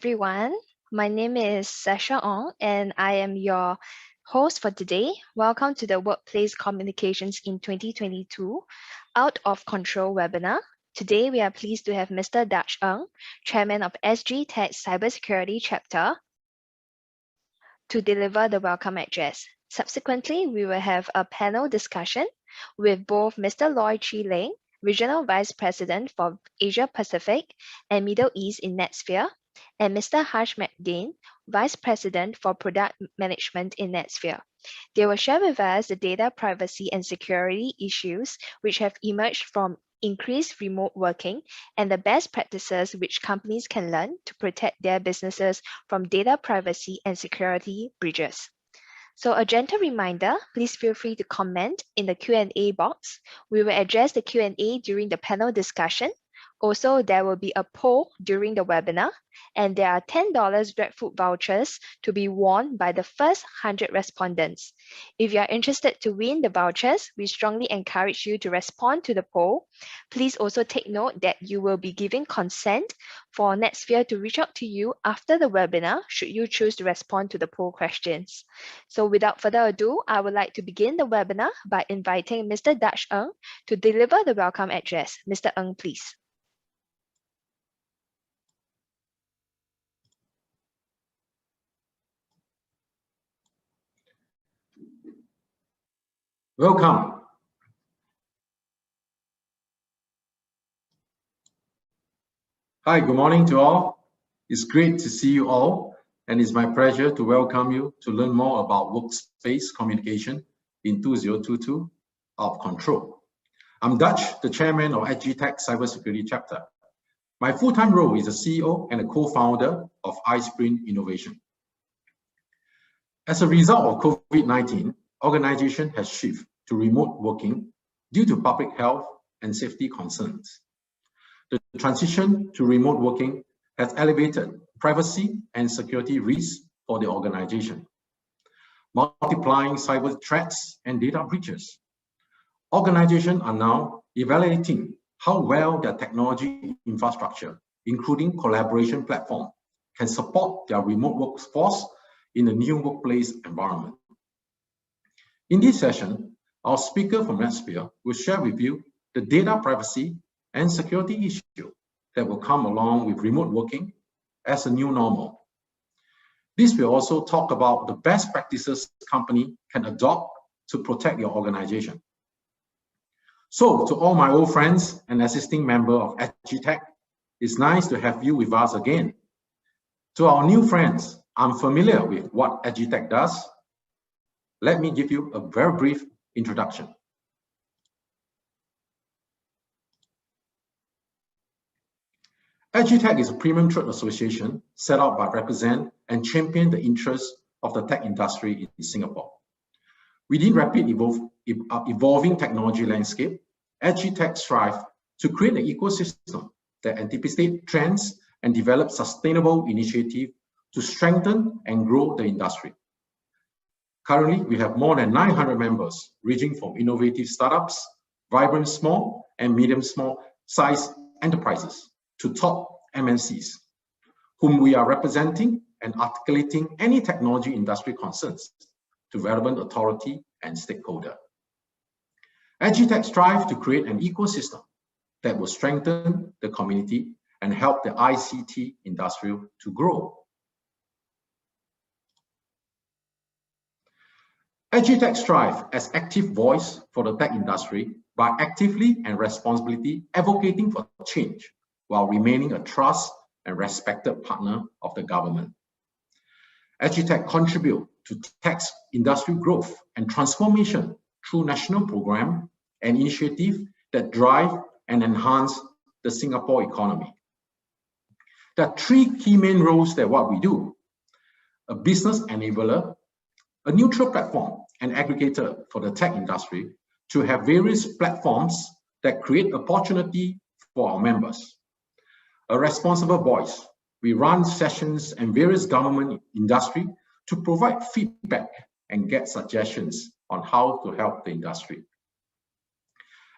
everyone. My name is Sasha Ong, and I am your host for today. Welcome to the Workplace Communications in 2022 Out of Control webinar. Today, we are pleased to have Mr. Dutch Ng, Chairman of SGTech Cybersecurity Chapter, to deliver the welcome address. Subsequently, we will have a panel discussion with both Mr. Loy Chi Leng, Regional Vice President for Asia Pacific and Middle East in NetSphere, and Mr. Harsh McDane, Vice President for Product Management in NetSphere. They will share with us the data privacy and security issues which have emerged from increased remote working and the best practices which companies can learn to protect their businesses from data privacy and security breaches. So a gentle reminder, please feel free to comment in the Q&A box. We will address the Q&A during the panel discussion. Also, there will be a poll during the webinar, and there are $10 GrabFood vouchers to be won by the first 100 respondents. If you are interested to win the vouchers, we strongly encourage you to respond to the poll. Please also take note that you will be giving consent for NetSphere to reach out to you after the webinar, should you choose to respond to the poll questions. So without further ado, I would like to begin the webinar by inviting Mr. Dutch Ng to deliver the welcome address. Mr. Ng, please. Welcome. Hi, good morning to all. It's great to see you all, and it's my pleasure to welcome you to learn more about workspace communication in 2022 Out of Control. I'm Dutch, the chairman of SGTech Cybersecurity Chapter. My full-time role is a CEO and a co-founder of iSprint Innovation. As a result of COVID-19, organization has shifted to remote working due to public health and safety concerns. The transition to remote working has elevated privacy and security risks for the organization, multiplying cyber threats and data breaches. Organizations are now evaluating how well their technology infrastructure, including collaboration platform, can support their remote workforce in the new workplace environment. In this session, our speaker from NetSphere will share with you the data privacy and security issue that will come along with remote working as a new normal. This will also talk about the best practices company can adopt to protect your organization. So to all my old friends and existing member of SGTech, it's nice to have you with us again. To our new friends, I'm familiar with what SGTech does. Let me give you a very brief introduction. SGTech is a premium trade association set up by represent and champion the interests of the tech industry in Singapore. Within rapid evolving technology landscape, SGTech strives to create an ecosystem that anticipates trends and develop sustainable initiatives to strengthen and grow the industry. Currently, we have more than 900 members, ranging from innovative startups, vibrant small and medium-sized enterprises, to top MNCs, whom we are representing and articulating any technology industry concerns to relevant authority and stakeholder. SGTech strives to create an ecosystem that will strengthen the community and help the ICT industry to grow. SGTech strives as active voice for the tech industry by actively and responsibly advocating for change while remaining a trust and respected partner of the government. SGTech contributes to tech industry growth and transformation through national programs and initiatives that drive and enhance the Singapore economy. There are three key main roles that what we do: a business enabler, a neutral platform and aggregator for the tech industry to have various platforms that create opportunity for our members. A responsible voice. We run sessions and various government industry to provide feedback and get suggestions on how to help the industry.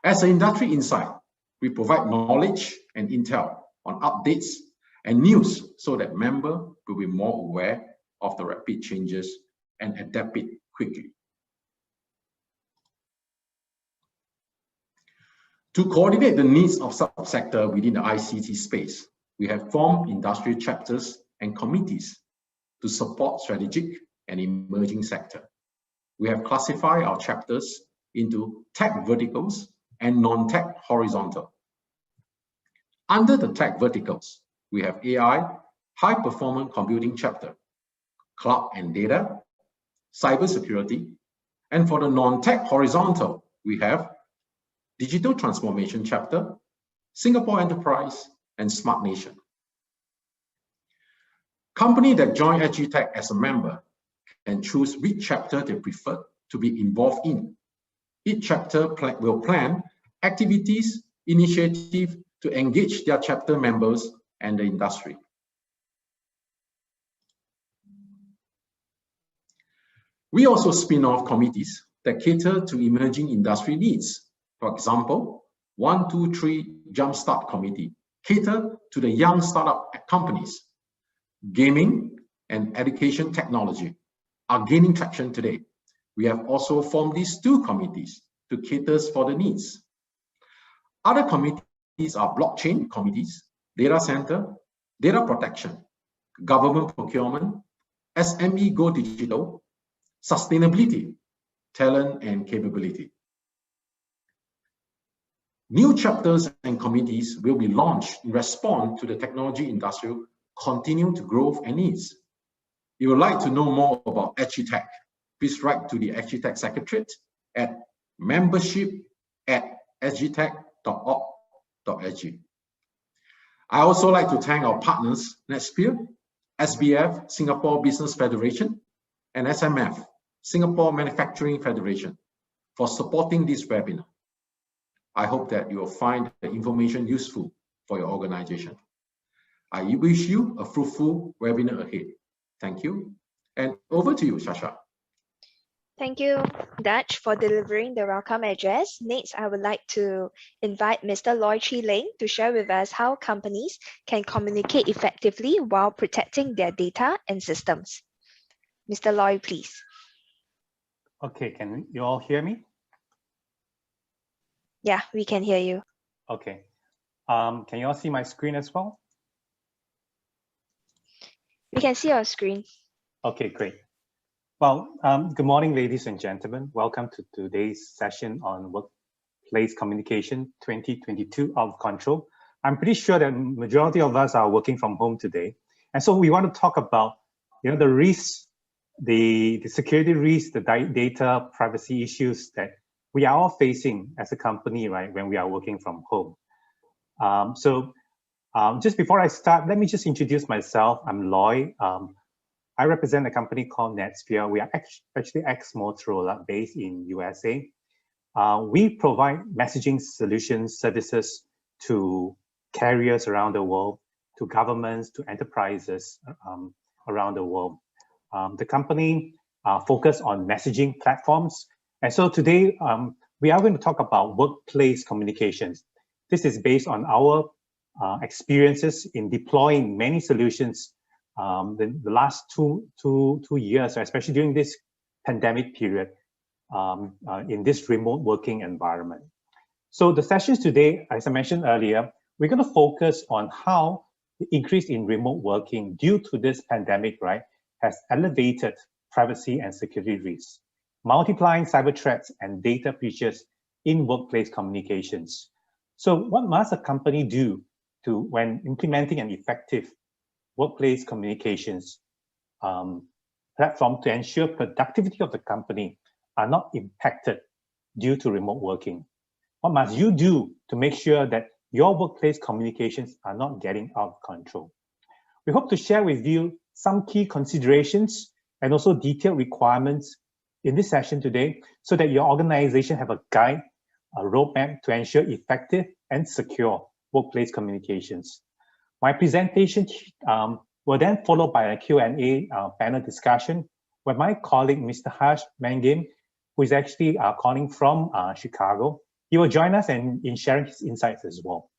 As an industry insight, we provide knowledge and intel on updates and news so that members will be more aware of the rapid changes and adapt it quickly. To coordinate the needs of subsector within the ICT space, we have formed industry chapters and committees to support strategic and emerging sector. We have classified our chapters into tech verticals and non-tech horizontal. Under the tech verticals, we have AI, high-performance computing chapter, cloud and data, cybersecurity, and for the non-tech horizontal, we have digital transformation chapter, Singapore enterprise, and smart nation. Companies that join SGTech as a member can choose which chapter they prefer to be involved in. Each chapter will plan activities, initiatives to engage their chapter members and the industry. We also spin off committees that cater to emerging industry needs. For example, 123 Jumpstart Committee cater to the young startup companies. Gaming and education technology are gaining traction today. We have also formed these two committees to cater for the needs. Other committees are blockchain committees, data center, data protection, government procurement, SME Go Digital, sustainability, talent and capability. New chapters and committees will be launched in response to the technology industry continue to grow and needs. If you would like to know more about SGTech, please write to the SGTech Secretariat at membership@sgtech.org.sg. I also like to thank our partners, NetSphere, SBF, Singapore Business Federation, and SMF, Singapore Manufacturing Federation, for supporting this webinar. I hope that you will find the information useful for your organization. I wish you a fruitful webinar ahead. Thank you. And over to you, Sasha. Thank you, Dutch, for delivering the welcome address. Next, I would like to invite Mr. Loy Chi Leng to share with us how companies can communicate effectively while protecting their data and systems. Mr. Loy, please. Okay, can you all hear me? Yeah, we can hear you. Okay. Can you all see my screen as well? We can see your screen. Okay, great. Well, good morning, ladies and gentlemen. Welcome to today's session on Workplace Communication 2022 Out of Control. I'm pretty sure that majority of us are working from home today. And so we want to talk about, the risks, the security risks, the data privacy issues that we are all facing as a company, right, when we are working from home. Just before I start, let me just introduce myself. I'm Loy. I represent a company called NetSphere. We are actually ex-Motorola based in USA. We provide messaging solutions, services to carriers around the world, to governments, to enterprises around the world. The company focuses on messaging platforms. And so today, we are going to talk about workplace communications. This is based on our experiences in deploying many solutions the last two years, especially during this pandemic period, in this remote working environment. So the sessions today, as I mentioned earlier, we're going to focus on how the increase in remote working due to this pandemic, right, has elevated privacy and security risks, multiplying cyber threats and data breaches in workplace communications. So what must a company do when implementing an effective workplace communications platform to ensure productivity of the company are not impacted due to remote working? What must you do to make sure that your workplace communications are not getting out of control? We hope to share with you some key considerations and also detailed requirements in this session today so that your organization have a guide, a roadmap to ensure effective and secure workplace communications. My presentation will then followed by a Q&A panel discussion where my colleague, Mr. Harsh Mangim, who is actually calling from Chicago, he will join us in sharing his insights as well.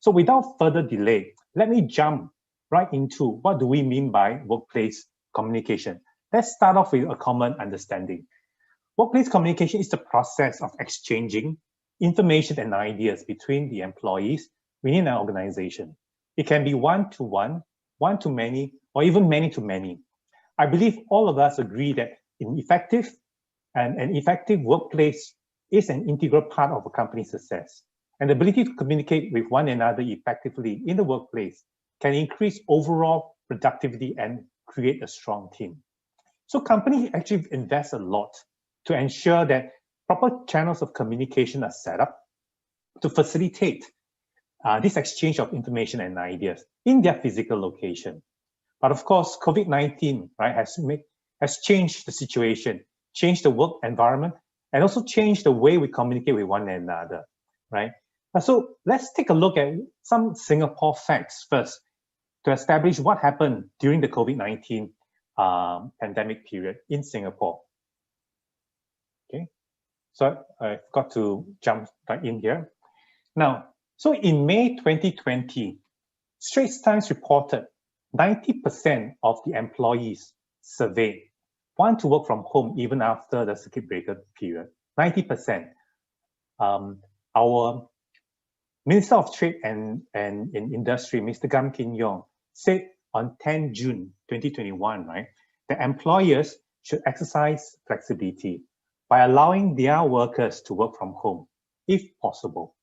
So without further delay, let me jump right into what do we mean by workplace communication. Let's start off with a common understanding. Workplace communication is the process of exchanging information and ideas between the employees within an organization. It can be one-to-one, one-to-many, or even many-to-many. I believe all of us agree that an effective workplace is an integral part of a company's success. And the ability to communicate with one another effectively in the workplace can increase overall productivity and create a strong team. So companies actually invest a lot to ensure that proper channels of communication are set up to facilitate this exchange of information and ideas in their physical location. But of course, COVID-19, right, has changed the situation, changed the work environment, and also changed the way we communicate with one another, right? So let's take a look at some Singapore facts first to establish what happened during the COVID-19 pandemic period in Singapore. Okay, so I've got to jump right in here. Now, so in May 2020, Straits Times reported 90% of the employees surveyed want to work from home even after the circuit breaker period. 90%. Our Minister of Trade and Industry, Mr. Gam Kin Yong, said on 10 June 2021, right, that employers should exercise flexibility by allowing their workers to work from home, if possible.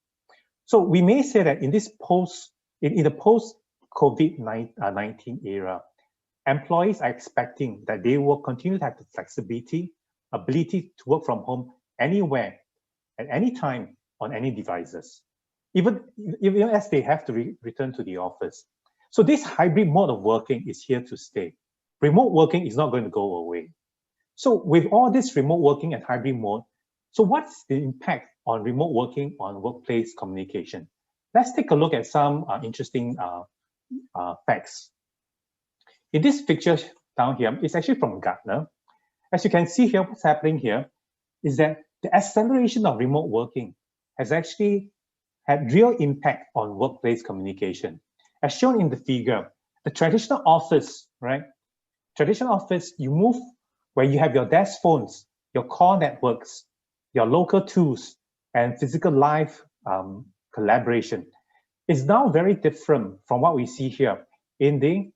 So we may say that in this in the post-COVID-19 era, employees are expecting that they will continue to have the flexibility, ability to work from home anywhere, at any time, on any devices, even as they have to return to the office. So this hybrid mode of working is here to stay. Remote working is not going to go away. So with all this remote working and hybrid mode, so what's the impact on remote working on workplace communication? Let's take a look at some interesting facts. In this picture down here, it's actually from Gartner. As you can see here, what's happening here is that the acceleration of remote working has actually had real impact on workplace communication. As shown in the figure, the traditional office, right? Traditional office, you move where you have your desk phones, your core networks, your local tools, and physical live collaboration. Is now very different from what we see here in the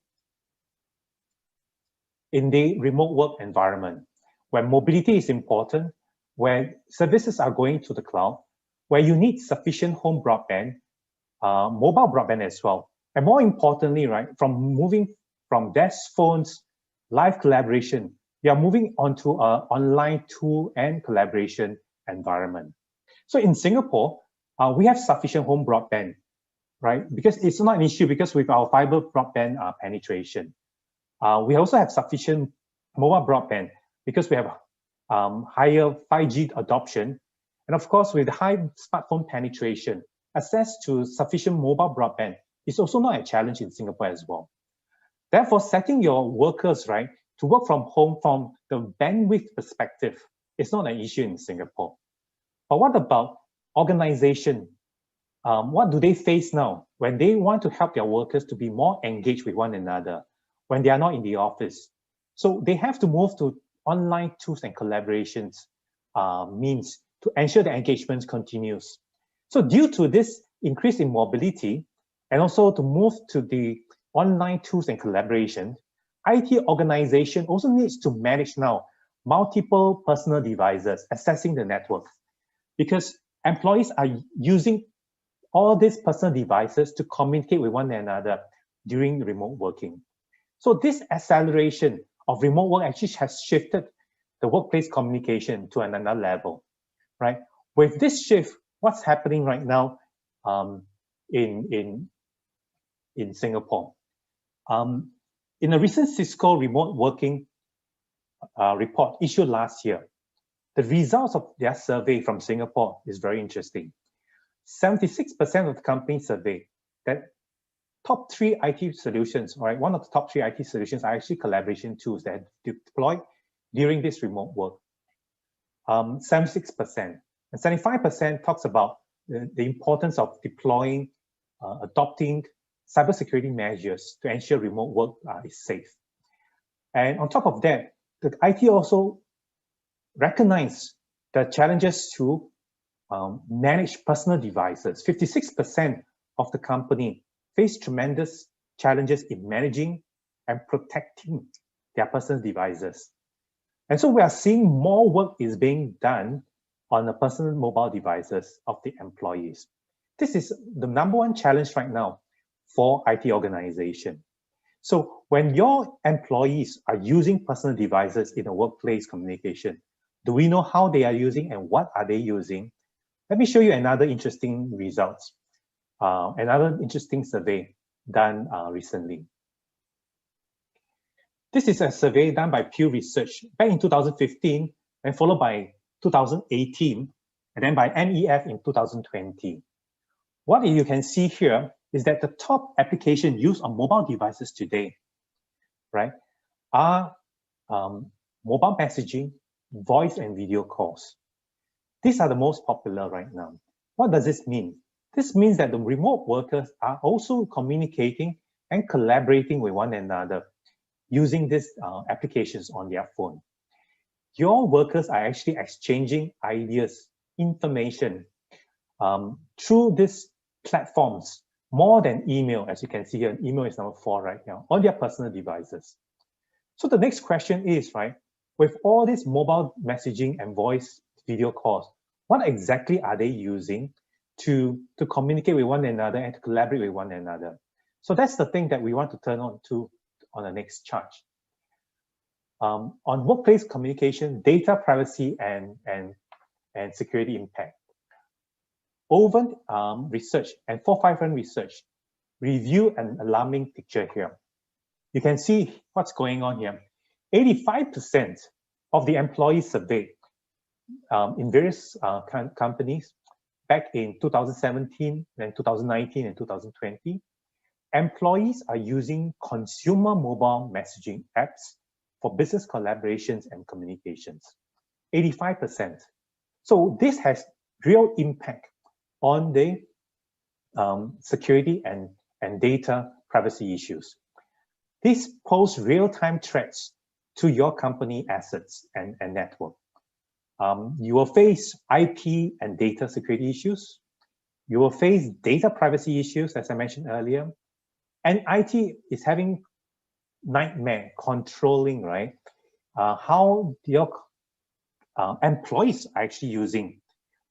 remote work environment, where mobility is important, where services are going to the cloud, where you need sufficient home broadband, mobile broadband as well. And more importantly, right, from moving from desk phones, live collaboration, we are moving onto an online tool and collaboration environment. So in Singapore, we have sufficient home broadband, right? Because it's not an issue because with our fiber broadband penetration. We also have sufficient mobile broadband because we have higher 5G adoption. And of course, with high smartphone penetration, access to sufficient mobile broadband is also not a challenge in Singapore as well. Therefore, setting your workers, right, to work from home from the bandwidth perspective is not an issue in Singapore. But what about organization? What do they face now when they want to help their workers to be more engaged with one another when they are not in the office? So they have to move to online tools and collaborations means to ensure the engagement continues. So due to this increase in mobility and also to move to the online tools and collaboration, IT organization also needs to manage now multiple personal devices accessing the network because employees are using all these personal devices to communicate with one another during remote working. So this acceleration of remote work actually has shifted the workplace communication to another level, right? With this shift, what's happening right now in Singapore? In a recent Cisco remote working report issued last year, the results of their survey from Singapore is very interesting. 76% of the companies surveyed that top 3 IT solutions, right? One of the top 3 IT solutions are actually collaboration tools that are deployed during this remote work. 76%. And 75% talks about the importance of deploying, adopting cybersecurity measures to ensure remote work is safe. And on top of that, the IT also recognize the challenges to manage personal devices. 56% of the company face tremendous challenges in managing and protecting their personal devices. And so we are seeing more work is being done on the personal mobile devices of the employees. This is the #1 challenge right now for IT organization. So when your employees are using personal devices in a workplace communication, do we know how they are using and what are they using? Let me show you another interesting results, another interesting survey done recently. This is a survey done by Pew Research back in 2015 and followed by 2018 and then by MEF in 2020. What you can see here is that the top application used on mobile devices today, right, are mobile messaging, voice and video calls. These are the most popular right now. What does this mean? This means that the remote workers are also communicating and collaborating with one another using these applications on their phone. Your workers are actually exchanging ideas, information through these platforms more than email, as you can see here. Email is #4 right now on their personal devices. So the next question is, right, with all this mobile messaging and voice video calls, what exactly are they using to communicate with one another and to collaborate with one another? So that's the thing that we want to turn on to on the next chart. On workplace communication, data privacy and security impact. Oven Research and 451 Research review an alarming picture here. You can see what's going on here. 85% of the employees surveyed in various companies back in 2017 and 2019 and 2020, employees are using consumer mobile messaging apps for business collaborations and communications. 85%. So this has real impact on the security and data privacy issues. This pose real-time threats to your company assets and network. You will face IP and data security issues. You will face data privacy issues, as I mentioned earlier. And IT is having nightmare controlling, right, how your employees are actually using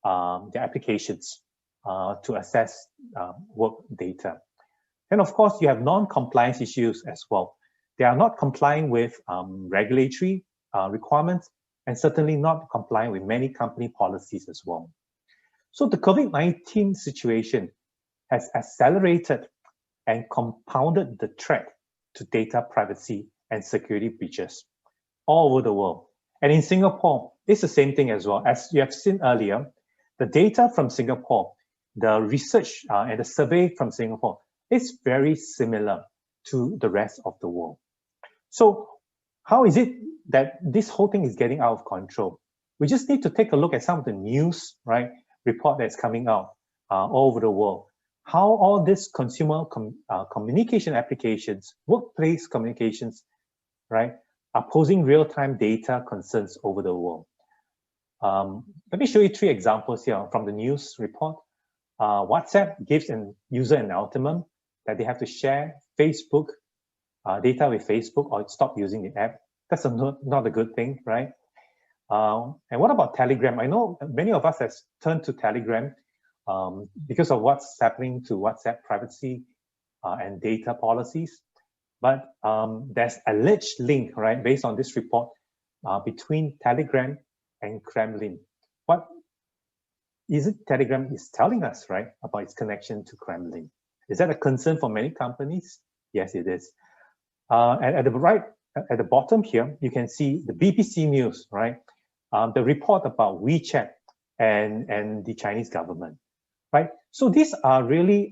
the applications to access work data. And of course, you have non-compliance issues as well. They are not complying with regulatory requirements and certainly not complying with many company policies as well. So the COVID-19 situation has accelerated and compounded the threat to data privacy and security breaches all over the world. And in Singapore, it's the same thing as well. As you have seen earlier, the data from Singapore, the research and the survey from Singapore is very similar to the rest of the world. So how is it that this whole thing is getting out of control? We just need to take a look at some of the news, right, report that's coming out all over the world. How all these consumer communication applications, workplace communications, right, are posing real-time data concerns over the world. Let me show you 3 examples here from the news report. WhatsApp gives a user an ultimatum that they have to share Facebook data with Facebook or stop using the app. That's not a good thing, right? And what about Telegram? I know many of us have turned to Telegram because of what's happening to WhatsApp privacy and data policies. But there's alleged link, right, based on this report between Telegram and Kremlin. What is it Telegram is telling us, right, about its connection to Kremlin? Is that a concern for many companies? Yes, it is. And at the bottom here, you can see the BBC News, right? The report about WeChat and the Chinese government, right? So these are really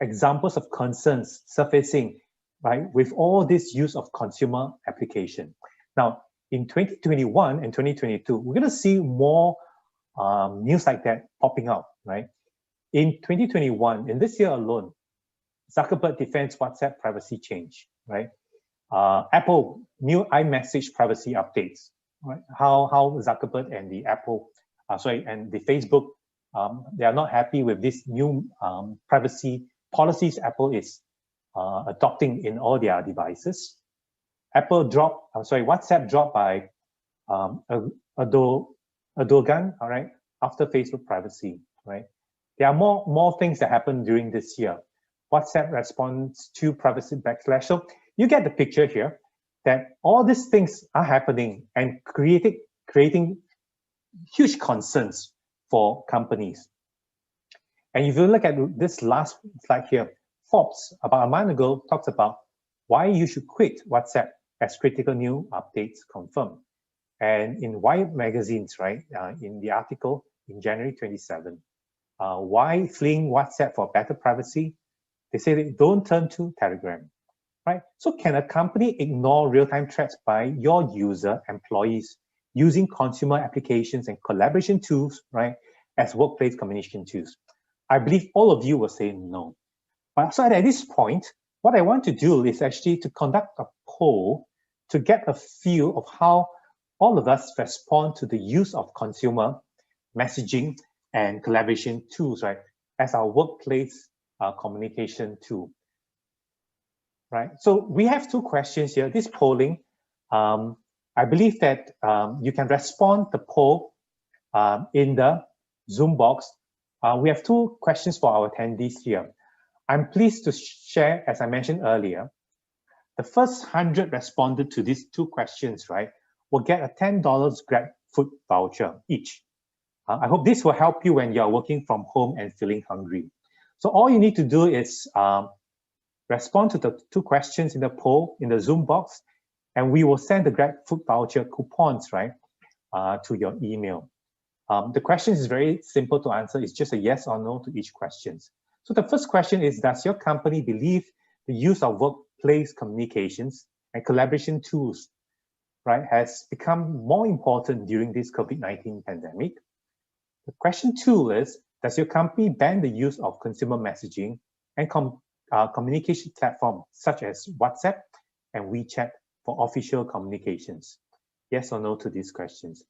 examples of concerns surfacing, right, with all this use of consumer application. Now, in 2021 and 2022, we're going to see more news like that popping up, right? In 2021, in this year alone, Zuckerberg defends WhatsApp privacy change, right? Apple new iMessage privacy updates, right? How Zuckerberg and the Apple, and the Facebook, they are not happy with this new privacy policies Apple is adopting in all their devices. WhatsApp dropped by Erdogan, all right, after Facebook privacy, right? There are more things that happened during this year. WhatsApp responds to privacy backlash. So you get the picture here that all these things are happening and creating huge concerns for companies. And if you look at this last slide here, Forbes, about a month ago, talks about why you should quit WhatsApp as critical new updates confirmed. And in Wired magazines, right, in the article in January 27, why fleeing WhatsApp for better privacy? They say they don't turn to Telegram, right? So can a company ignore real-time threats by your user, employees, using consumer applications and collaboration tools, right, as workplace communication tools? I believe all of you will say no. But so at this point, what I want to do is actually to conduct a poll to get a feel of how all of us respond to the use of consumer messaging and collaboration tools, right, as our workplace communication tool, right? So we have two questions here. This polling, I believe that you can respond the poll in the Zoom box. We have two questions for our attendees here. I'm pleased to share, as I mentioned earlier, the first 100 responded to these two questions, right, will get a $10 Grab food voucher each. I hope this will help you when you're working from home and feeling hungry. So all you need to do is respond to the two questions in the poll in the Zoom box, and we will send the Grab food voucher coupons, right, to your email. The question is very simple to answer. It's just a yes or no to each question. So the first question is, does your company believe the use of workplace communications and collaboration tools, right, has become more important during this COVID-19 pandemic? The question two is, does your company ban the use of consumer messaging and communication platforms such as WhatsApp and WeChat for official communications? Yes or no to these questions.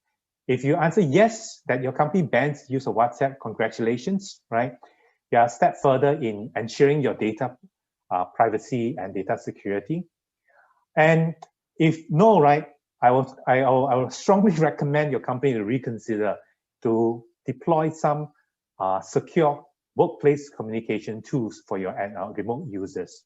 If you answer yes, that your company bans the use of WhatsApp, congratulations, right? You are a step further in ensuring your data privacy and data security. And if no, right, I will strongly recommend your company to reconsider to deploy some secure workplace communication tools for your remote users.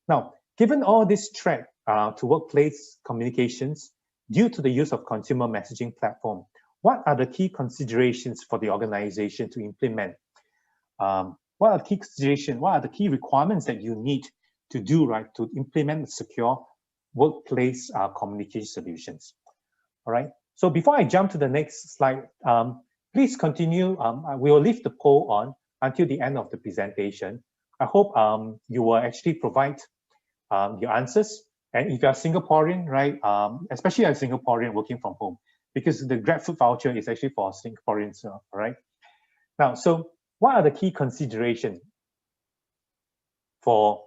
Now, given all this threat to workplace communications due to the use of consumer messaging platform, what are the key considerations for the organization to implement? What are the key considerations? What are the key requirements that you need to do, right, to implement secure workplace communication solutions? All right. So before I jump to the next slide, please continue. We will leave the poll on until the end of the presentation. I hope you will actually provide your answers. And if you're Singaporean, right, especially a Singaporean working from home, because the Grab food voucher is actually for Singaporeans, all right? Now, so what are the key considerations for,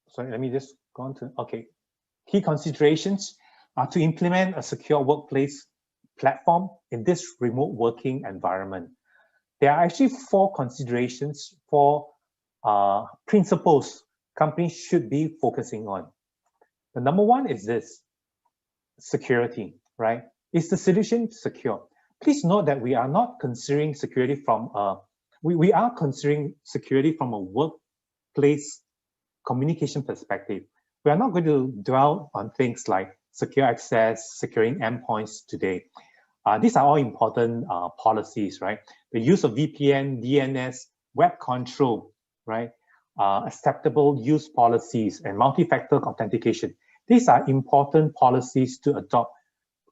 sorry, let me just go on to, okay. Key considerations are to implement a secure workplace platform in this remote working environment. There are actually 4 considerations, 4 principles companies should be focusing on. The number one is this: security, right? Is the solution secure? Please note that we are not considering security from we are considering security from a workplace communication perspective. We are not going to dwell on things like secure access, securing endpoints today. These are all important policies, right? The use of VPN, DNS, web control, right? Acceptable use policies and multi-factor authentication. These are important policies to adopt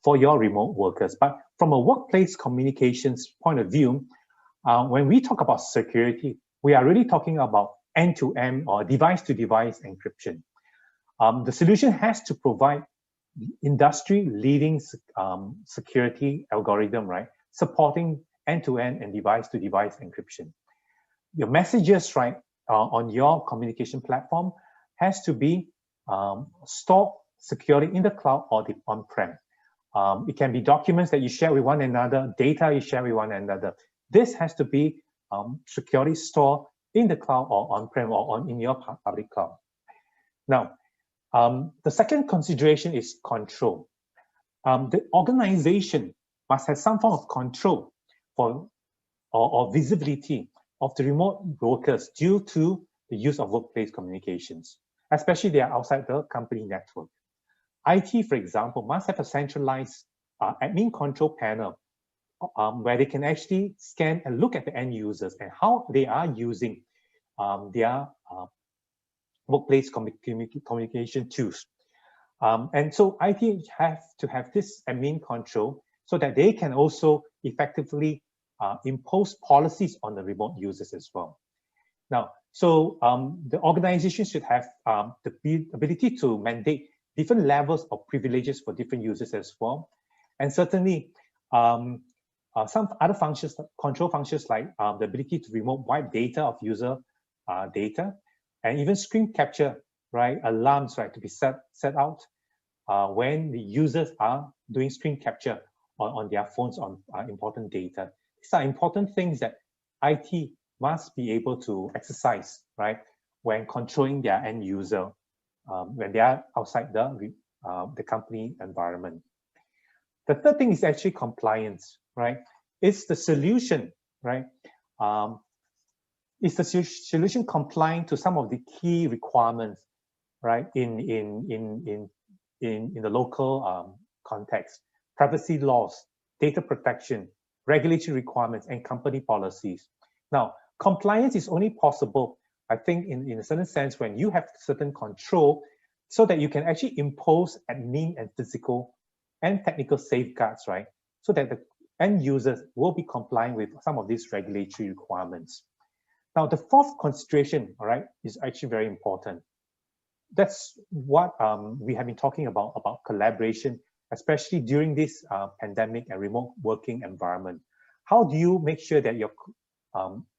for your remote workers. But from a workplace communications point of view, when we talk about security, we are really talking about end-to-end or device-to-device encryption. The solution has to provide industry-leading security algorithm, right, supporting end-to-end and device-to-device encryption. Your messages, right, on your communication platform has to be stored securely in the cloud or the on-prem. It can be documents that you share with one another, data you share with one another. This has to be securely stored in the cloud or on-prem or in your public cloud. Now, the second consideration is control. The organization must have some form of control for or visibility of the remote workers due to the use of workplace communications, especially they are outside the company network. IT, for example, must have a centralized admin control panel where they can actually scan and look at the end users and how they are using their workplace communication tools. And so IT have to have this admin control so that they can also effectively impose policies on the remote users as well. Now, so the organization should have the ability to mandate different levels of privileges for different users as well. And certainly some other functions, control functions like the ability to remote wipe data of user data, and even screen capture, right? Alarms, right, to be set out when the users are doing screen capture on their phones on important data. These are important things that IT must be able to exercise, right, when controlling their end user when they are outside the company environment. The third thing is actually compliance, right? It's the solution, right? Is the solution complying to some of the key requirements, right, in the local context? Privacy laws, data protection, regulatory requirements, and company policies. Now, compliance is only possible, I think, in a certain sense when you have certain control so that you can actually impose admin and physical and technical safeguards, right? So that the end users will be complying with some of these regulatory requirements. Now, the fourth consideration, all right, is actually very important. That's what we have been talking about collaboration, especially during this pandemic and remote working environment. How do you make sure that your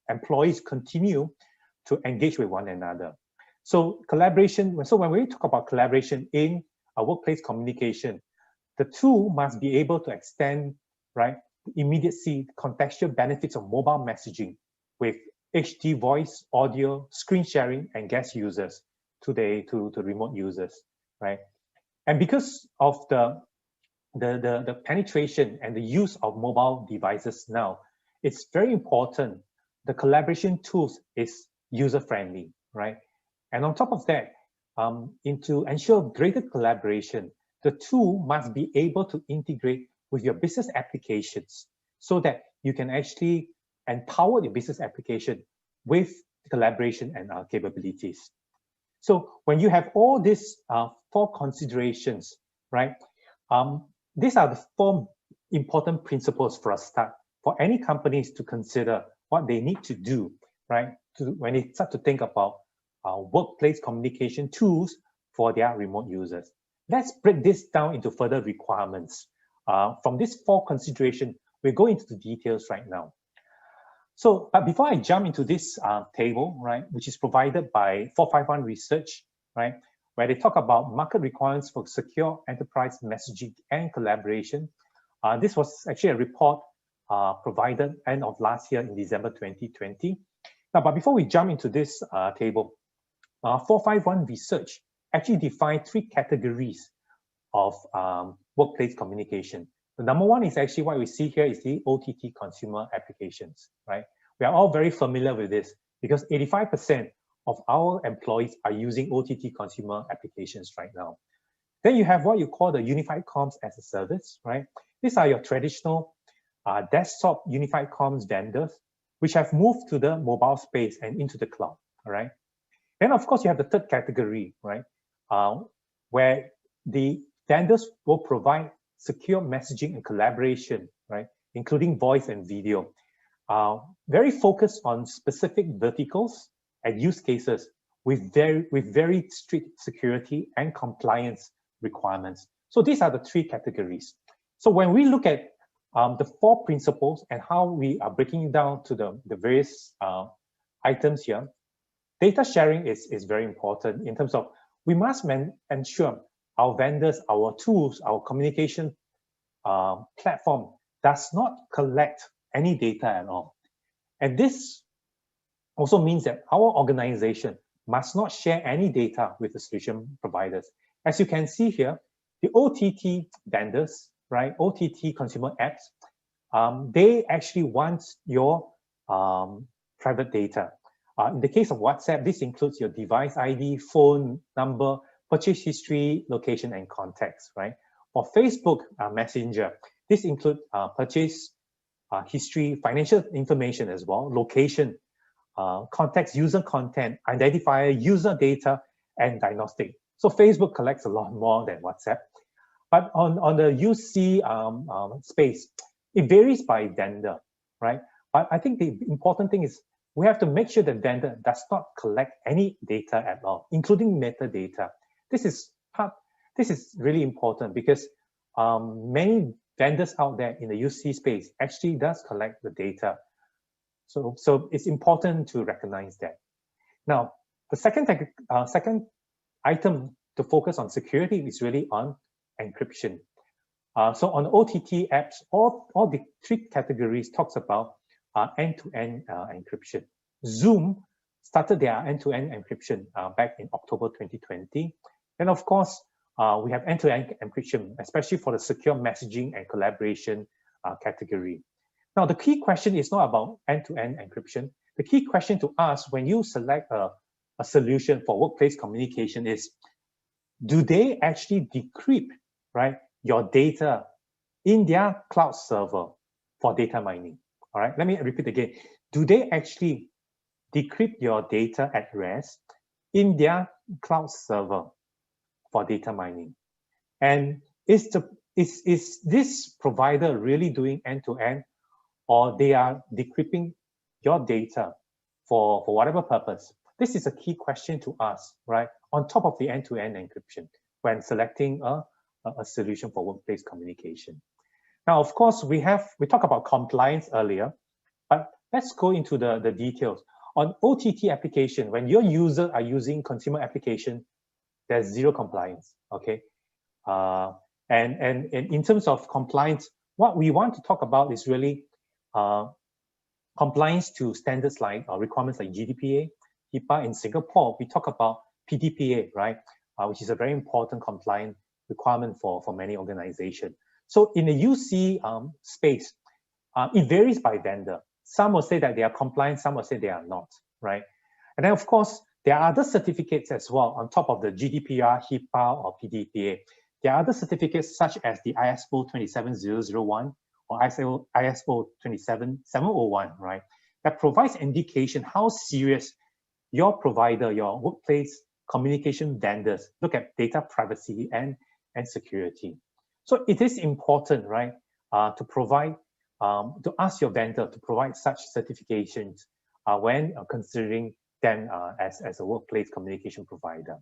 employees continue to engage with one another? So collaboration, so when we talk about collaboration in a workplace communication, the tool must be able to extend, right, the immediacy, contextual benefits of mobile messaging with HD voice, audio, screen sharing, and guest users to remote users, right? And because of the penetration and the use of mobile devices now, it's very important the collaboration tools is user-friendly, right? And on top of that, to ensure greater collaboration, the tool must be able to integrate with your business applications so that you can actually empower your business application with collaboration and capabilities. So when you have all these four considerations, right, these are the four important principles for a start for any companies to consider what they need to do, right, when they start to think about workplace communication tools for their remote users. Let's break this down into further requirements. From these four considerations, we'll go into the details right now. So, but before I jump into this table, right, which is provided by 451 Research, right, where they talk about market requirements for secure enterprise messaging and collaboration. This was actually a report provided end of last year in December 2020. Now, but before we jump into this table, 451 Research actually defined three categories of workplace communication. The number one is actually what we see here is the OTT consumer applications, right? We are all very familiar with this because 85% of our employees are using OTT consumer applications right now. Then you have what you call the unified comms as a service, right? These are your traditional desktop unified comms vendors, which have moved to the mobile space and into the cloud, all right? Then, of course, you have the third category, right? Where the vendors will provide secure messaging and collaboration, right? Including voice and video. Very focused on specific verticals and use cases with very strict security and compliance requirements. So these are the three categories. So when we look at the four principles and how we are breaking it down to the various items here, Data sharing is very important in terms of we must ensure our vendors, our tools, our communication platform does not collect any data at all. And this also means that our organization must not share any data with the solution providers. As you can see here, the OTT vendors, right, OTT consumer apps, they actually want your private data. In the case of WhatsApp, this includes your device ID, phone number, purchase history, location, and contacts, right? For Facebook Messenger, this includes purchase history, financial information as well, location, contacts, user content, identifier, user data, and diagnostic. So Facebook collects a lot more than WhatsApp. But on the UC space, it varies by vendor, right? But I think the important thing is we have to make sure the vendor does not collect any data at all, including metadata. This is really important because many vendors out there in the UC space actually does collect the data. So it's important to recognize that. Now, the second item to focus on security is really on encryption. So on OTT apps, all the three categories talks about end-to-end encryption. Zoom started their end-to-end encryption back in October 2020. And of course, we have end-to-end encryption, especially for the secure messaging and collaboration category. Now, the key question is not about end-to-end encryption. The key question to ask when you select a solution for workplace communication is, do they actually decrypt, right, your data in their cloud server for data mining? All right, let me repeat again. Do they actually decrypt your data at rest in their cloud server for data mining? And is this provider really doing end-to-end, or they are decrypting your data for whatever purpose? This is a key question to ask, right, on top of the end-to-end encryption when selecting a solution for workplace communication. Now, of course, we talked about compliance earlier, but let's go into the details. On OTT application, when your users are using consumer application, there's zero compliance, okay? And in terms of compliance, what we want to talk about is really compliance to standards like requirements like GDPR, HIPAA. In Singapore, we talk about PDPA, right, which is a very important compliance requirement for many organizations. So in the UC space, it varies by vendor. Some will say that they are compliant, some will say they are not, right? And then, of course, there are other certificates as well on top of the GDPR, HIPAA, or PDPA. There are other certificates such as the ISO 27001 or ISO 27701, right? That provides indication how serious your provider, your workplace communication vendors look at data privacy and security. So it is important, right, to provide, to ask your vendor to provide such certifications when considering them as a workplace communication provider.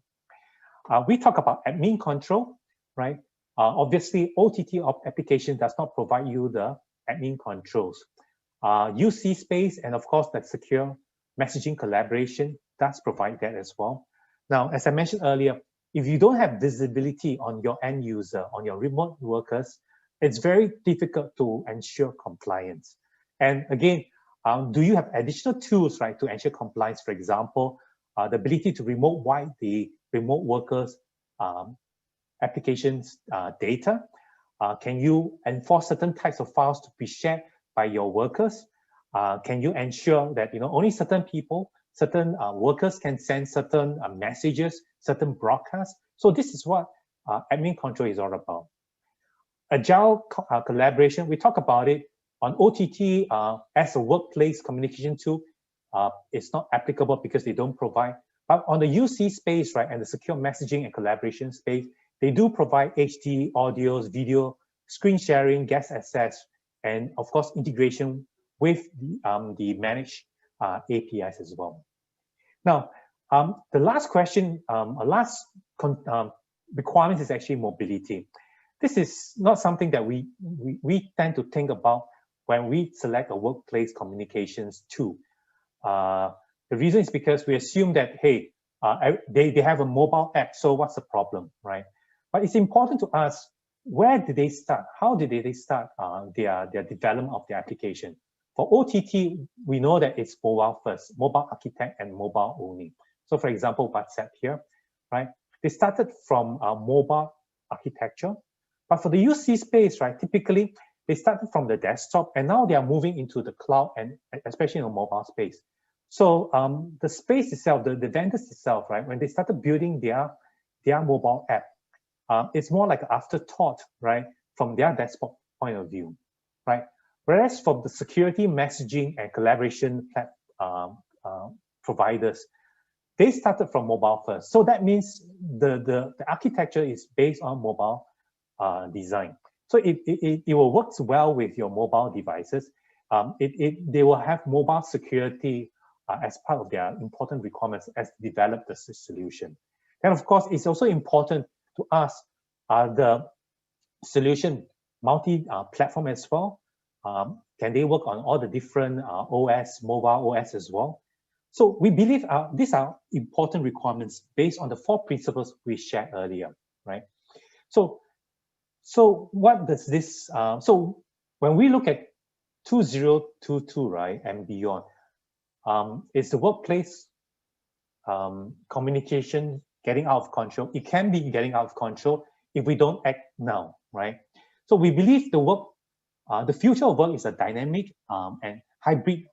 We talk about admin control, right? Obviously, OTT application does not provide you the admin controls. UC space and of course that secure messaging collaboration does provide that as well. Now, as I mentioned earlier, if you don't have visibility on your end user, on your remote workers, it's very difficult to ensure compliance. And again, do you have additional tools, right, to ensure compliance? For example, the ability to remote wipe the remote workers' applications data. Can you enforce certain types of files to be shared by your workers? Can you ensure that only certain people, certain workers can send certain messages, certain broadcasts? So this is what admin control is all about. Agile collaboration, we talk about it on OTT as a workplace communication tool. It's not applicable because they don't provide. But on the UC space, right, and the secure messaging and collaboration space, they do provide HD, audios, video, screen sharing, guest access, and of course integration with the managed APIs as well. Now, the last question, requirement is actually mobility. This is not something that we tend to think about when we select a workplace communications tool. The reason is because we assume that, hey, they have a mobile app, so what's the problem, right? But it's important to ask, where did they start? How did they start their development of the application? For OTT, we know that it's mobile first, mobile architect and mobile only. So for example, WhatsApp here, right? They started from mobile architecture, but for the UC space, right, typically they started from the desktop and now they are moving into the cloud and especially in the mobile space. So the space itself, the vendors itself, right, when they started building their mobile app, it's more like an afterthought, right, from their desktop point of view, right? Whereas from the security, messaging, and collaboration providers, they started from mobile first. So that means the architecture is based on mobile design. So it will work well with your mobile devices. They will have mobile security as part of their important requirements as they develop the solution. And of course, it's also important to ask, the solution multi-platform as well? Can they work on all the different OS, mobile OS as well? So we believe these are important requirements based on the 4 principles we shared earlier, right? So what does this, so when we look at 2022, right, and beyond, is the workplace communication getting out of control? It can be getting out of control if we don't act now, right? So we believe the future of work is a dynamic and hybrid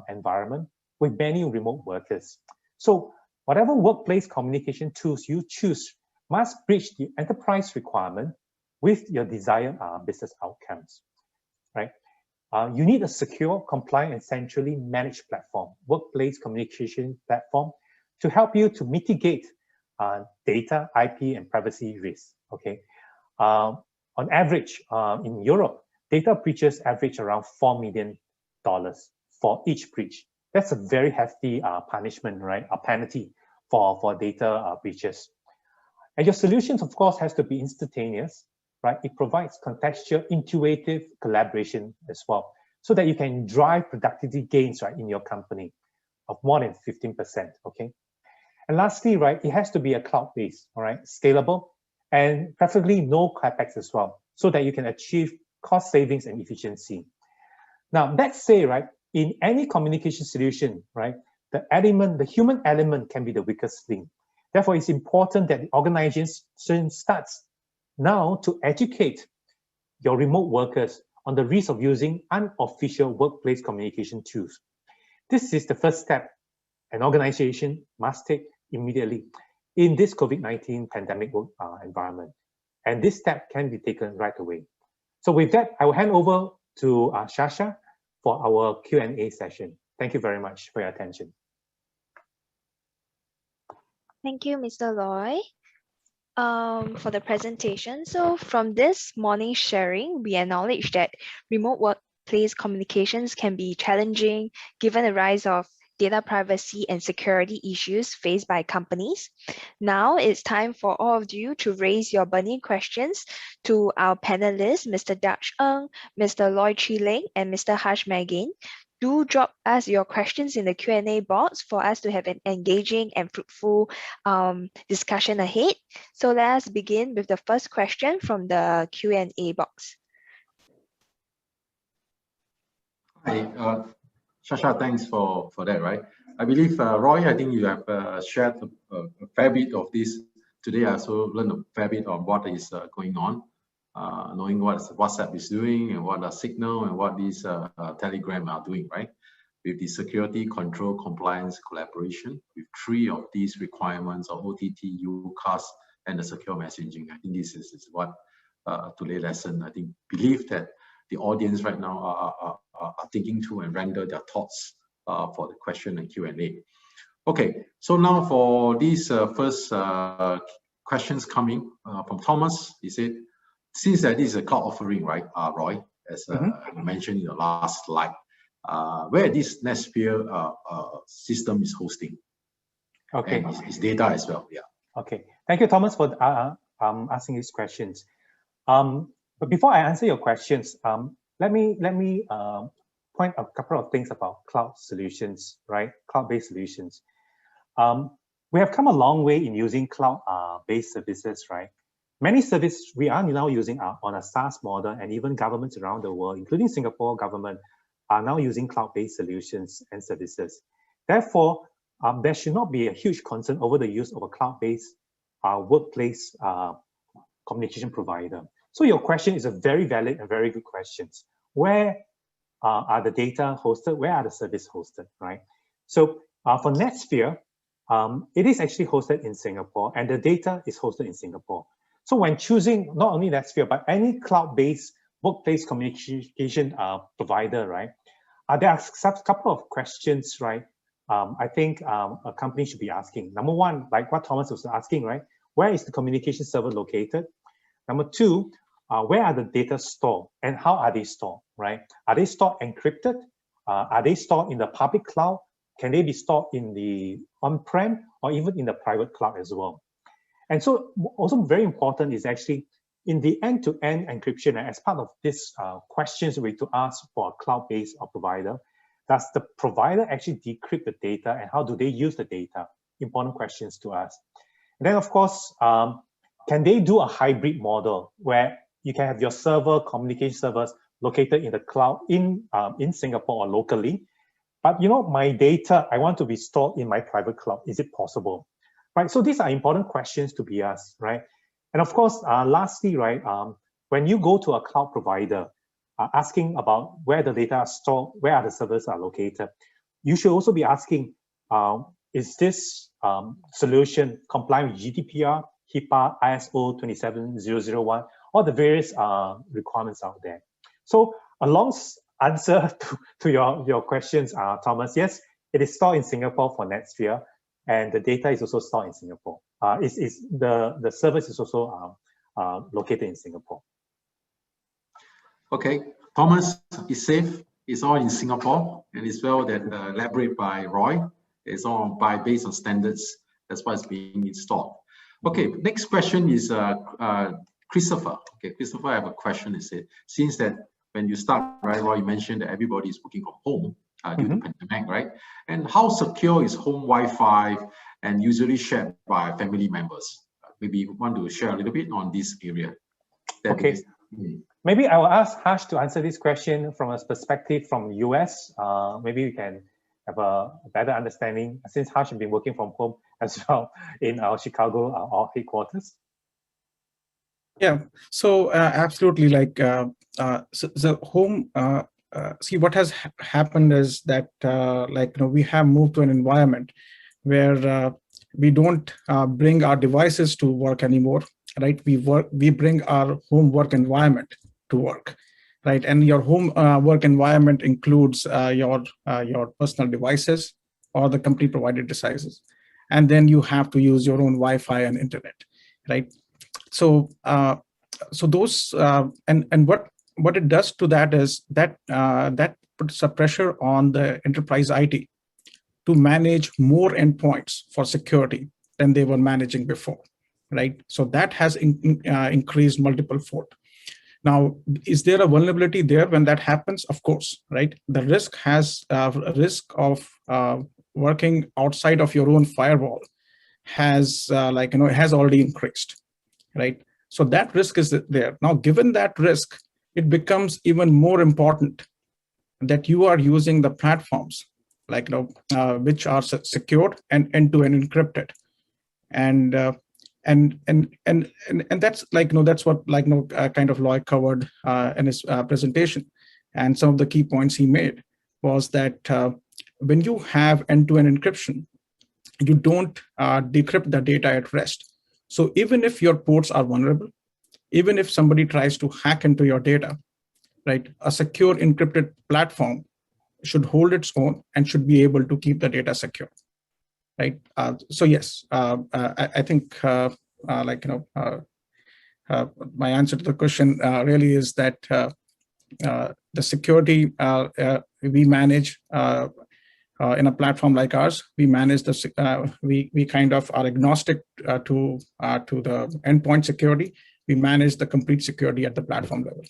environment with many remote workers. So whatever workplace communication tools you choose must bridge the enterprise requirement with your desired business outcomes, right? You need a secure, compliant, and centrally managed platform, workplace communication platform, to help you to mitigate data, IP, and privacy risks, okay? On average, in Europe, data breaches average around $4 million for each breach. That's a very hefty punishment, right? A penalty for data breaches. And your solutions, of course, has to be instantaneous, right? It provides contextual, intuitive collaboration as well, so that you can drive productivity gains, right, in your company of more than 15%, okay? And lastly, right, it has to be a cloud-based, all right, scalable, and preferably no capex as well, so that you can achieve cost savings and efficiency. Now, let's say, right, in any communication solution, right, the human element can be the weakest link. Therefore, it's important that the organization starts now to educate your remote workers on the risk of using unofficial workplace communication tools. This is the first step an organization must take immediately in this COVID-19 pandemic environment. And this step can be taken right away. So with that, I will hand over to Sasha for our Q&A session. Thank you very much for your attention. Thank you, Mr. Loy, for the presentation. So from this morning's sharing, we acknowledge that remote workplace communications can be challenging given the rise of data privacy and security issues faced by companies. Now it's time for all of you to raise your burning questions to our panelists, Mr. Dutch Ng, Mr. Loy Chi Ling, and Mr. Harsh Magin. Do drop us your questions in the Q&A box for us to have an engaging and fruitful discussion ahead. So let us begin with the first question from the Q&A box. Hi, Shasha, thanks for that, right? I believe, Roy, I think you have shared a fair bit of this today. I also learned a fair bit of what is going on, knowing what WhatsApp is doing and what Signal and what these Telegram are doing, right? With the security, control, compliance, collaboration, with 3 of these requirements of OTT, UCaaS, and the secure messaging. I think this is what today's lesson, I think, believe that the audience right now are thinking through and render their thoughts for the question and Q&A. Okay, so now for these first questions coming from Thomas. He said, since that this is a cloud offering, right, Roy, as you mentioned in your last slide, where this NetSphere system is hosting. Okay. And its data as well, yeah. Okay, thank you, Thomas, for asking these questions. But before I answer your questions, let me point a couple of things about cloud solutions, right? Cloud-based solutions. We have come a long way in using cloud-based services, right? Many services we are now using on a SaaS model, and even governments around the world, including Singapore government, are now using cloud-based solutions and services. Therefore, there should not be a huge concern over the use of a cloud-based workplace communication provider. So your question is a very valid and very good question. Where are the data hosted? Where are the services hosted, right? So for NetSphere, it is actually hosted in Singapore, and the data is hosted in Singapore. So when choosing not only NetSphere, but any cloud-based workplace communication provider, right? There are a couple of questions, right? I think a company should be asking. Number one, like what Thomas was asking, right? Where is the communication server located? Number two, where are the data stored and how are they stored, right? Are they stored encrypted? Are they stored in the public cloud? Can they be stored in the on-prem or even in the private cloud as well? And so also very important is actually in the end-to-end encryption, as part of this questions we to ask for a cloud-based provider, does the provider actually decrypt the data and how do they use the data? Important questions to ask. And then of course, can they do a hybrid model where you can have your server, communication servers located in the cloud in Singapore or locally? But you know, my data, I want to be stored in my private cloud. Is it possible? Right, so these are important questions to be asked, right? And of course, lastly, right, when you go to a cloud provider, asking about where the data are stored, where are the servers are located, you should also be asking, is this solution compliant with GDPR, HIPAA, ISO 27001, or the various requirements out there? So a long answer to your questions, Thomas, yes, it is stored in Singapore for NetSphere, and the data is also stored in Singapore. The service is also located in Singapore. Okay, Thomas is safe. It's all in Singapore, and it's well that elaborated by Roy. It's all based on standards. That's why it's being installed. Okay, next question is Christopher. Okay, Christopher, I have a question. It said, since that when you start, right, Roy, you mentioned that everybody is working from home due to pandemic, right? And how secure is home Wi-Fi and usually shared by family members? Maybe you want to share a little bit on this area. Okay. Maybe I will ask Harsh to answer this question from a perspective from US. Maybe we can have a better understanding since Harsh has been working from home as well in our Chicago our headquarters. Yeah, so absolutely, like so the home. See, what has happened is that we have moved to an environment where we don't bring our devices to work anymore, right? We bring our home work environment to work, right? And your home work environment includes your personal devices or the company provided devices, and then you have to use your own Wi-Fi and internet, right? So so those and what it does to that is that that puts a pressure on the enterprise IT to manage more endpoints for security than they were managing before, right? So that has increased multiple fold. Now, is there a vulnerability there when that happens? Of course, right? The risk has a risk of working outside of your own firewall has has already increased, right? So that risk is there. Now, given that risk, it becomes even more important that you are using the platforms which are secured and end-to-end encrypted, and that's that's what kind of Lloyd covered in his presentation, and some of the key points he made was that when you have end-to-end encryption, you don't decrypt the data at rest. So even if your ports are vulnerable, even if somebody tries to hack into your data, right, a secure encrypted platform should hold its own and should be able to keep the data secure, right? So yes, I think my answer to the question really is that the security we manage in a platform like ours. We manage the we kind of are agnostic to the endpoint security. We manage the complete security at the platform level.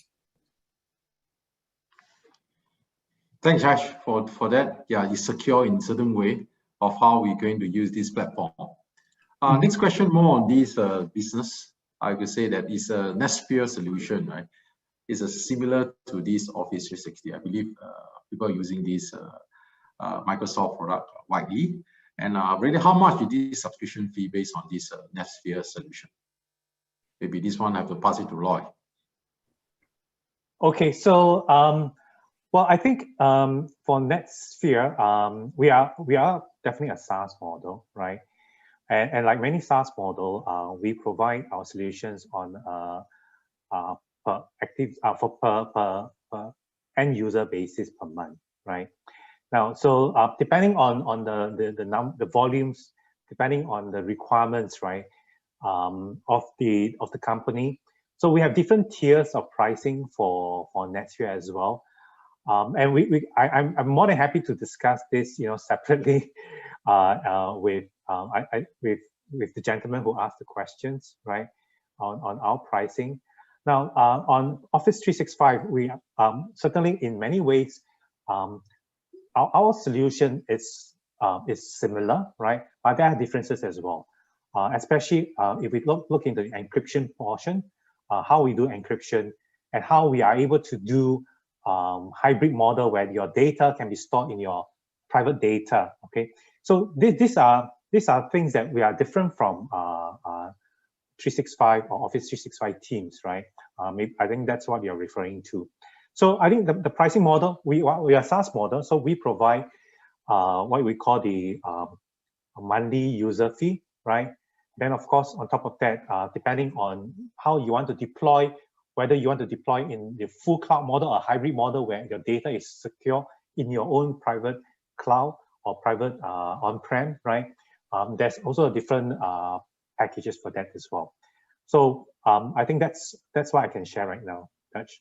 Thanks, Ash, for that. Yeah, it's secure in certain way of how we're going to use this platform. Next question, more on this business. I could say that it's a NetSphere solution, right? It's a similar to this Office 360. I believe people are using this Microsoft product widely. And really, how much is this subscription fee based on this NetSphere solution? Maybe this one I have to pass it to Roy. Okay, so well, I think for NetSphere, we are definitely a SaaS model, right? And like many SaaS model, we provide our solutions on per end user basis per month, right? Now, so depending on the volumes, depending on the requirements, right, of the company. So we have different tiers of pricing for NetSphere as well. And I'm more than happy to discuss this, separately with the gentleman who asked the questions, right, on our pricing. Now, on Office 365, we certainly in many ways, our solution is similar, right? But there are differences as well, especially if we look into the encryption portion, how we do encryption, and how we are able to do hybrid model where your data can be stored in your private data. Okay, so these are things that we are different from 365 or Office 365 teams, right? I think that's what you're referring to. So I think the pricing model, we are a SaaS model, so we provide what we call the monthly user fee, right? Then of course, on top of that, depending on how you want to deploy, whether you want to deploy in the full cloud model or hybrid model where your data is secure in your own private cloud or private on-prem, right? There's also a different packages for that as well. So I think that's what I can share right now, Dutch.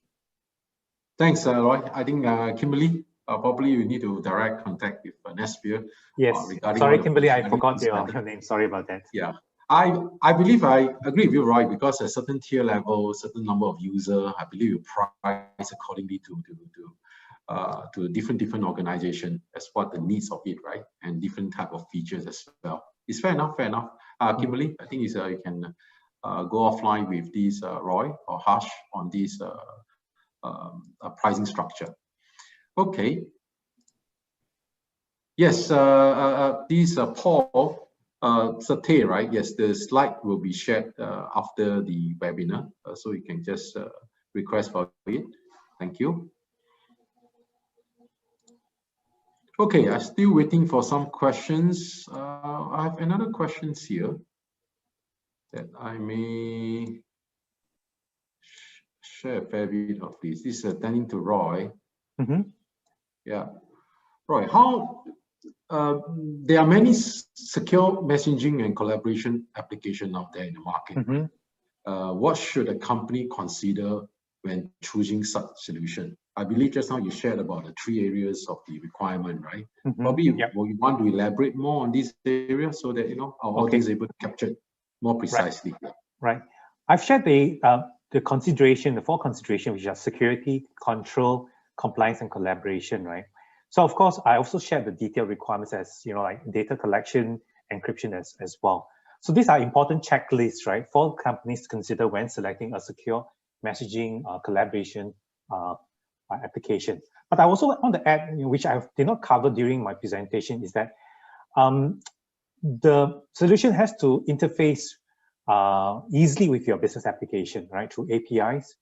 Thanks, Roy. I think Kimberly, probably you need to direct contact with NetSphere. Yes, sorry, Kimberly, I forgot your name. Sorry about that. Yeah, I believe I agree with you, Roy, because a certain tier level, certain number of users, I believe you price accordingly to different organization as what the needs of it, right? And different type of features as well. It's fair enough, fair enough. Kimberly, I think you can go offline with this Roy or Harsh on this pricing structure. Okay. Yes, this Paul Sate, right? Yes, the slide will be shared after the webinar, so you can just request for it. Thank you. Okay, I'm still waiting for some questions. I have another questions here that I may share a fair bit of this. This is attending to Roy. Yeah, Roy, how there are many secure messaging and collaboration applications out there in the market. What should a company consider when choosing such solution? I believe just now you shared about the 3 areas of the requirement, right? Probably you want to elaborate more on this area so that our audience is able to capture it more precisely. Right. I've shared the consideration, the 4 considerations, which are security, control, compliance, and collaboration, right? So of course, I also shared the detailed requirements as like data collection, encryption as well. So these are important checklists, right, for companies to consider when selecting a secure messaging collaboration application. But I also want to add, which I did not cover during my presentation, is that the solution has to interface easily with your business application, right, through APIs.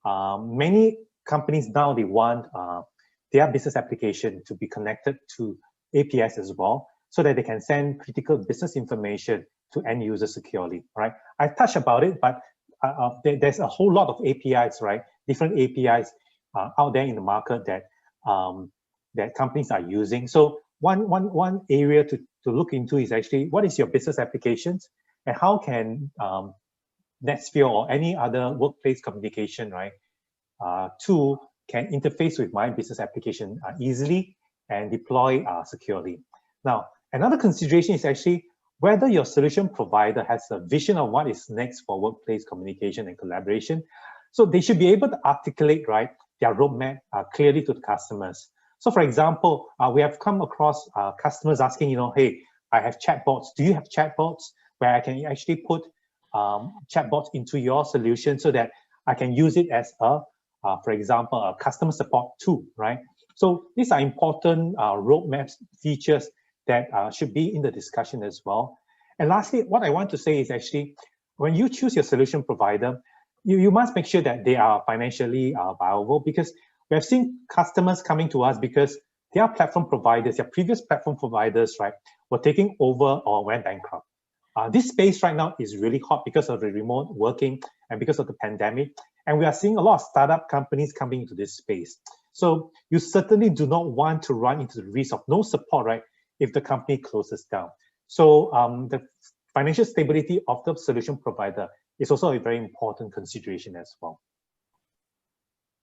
Many companies now, they want their business application to be connected to APIs as well, so that they can send critical business information to end users securely, right? I touched about it, but there's a whole lot of APIs, right? Different APIs out there in the market that that companies are using. So one area to look into is actually what is your business applications and how can NetSphere or any other workplace communication, right, tool can interface with my business application easily and deploy securely. Now, another consideration is actually whether your solution provider has a vision of what is next for workplace communication and collaboration. So they should be able to articulate, right, their roadmap clearly to the customers. So for example, we have come across customers asking, hey, I have chatbots. Do you have chatbots where I can actually put chatbots into your solution so that I can use it as for example, a customer support tool, right? So these are important roadmaps, features that should be in the discussion as well. And lastly, what I want to say is actually, when you choose your solution provider, you must make sure that they are financially viable, because we have seen customers coming to us because their platform providers, their previous platform providers, right, were taking over or went bankrupt. This space right now is really hot because of the remote working and because of the pandemic. And we are seeing a lot of startup companies coming into this space. So you certainly do not want to run into the risk of no support, right, if the company closes down. So the financial stability of the solution provider is also a very important consideration as well.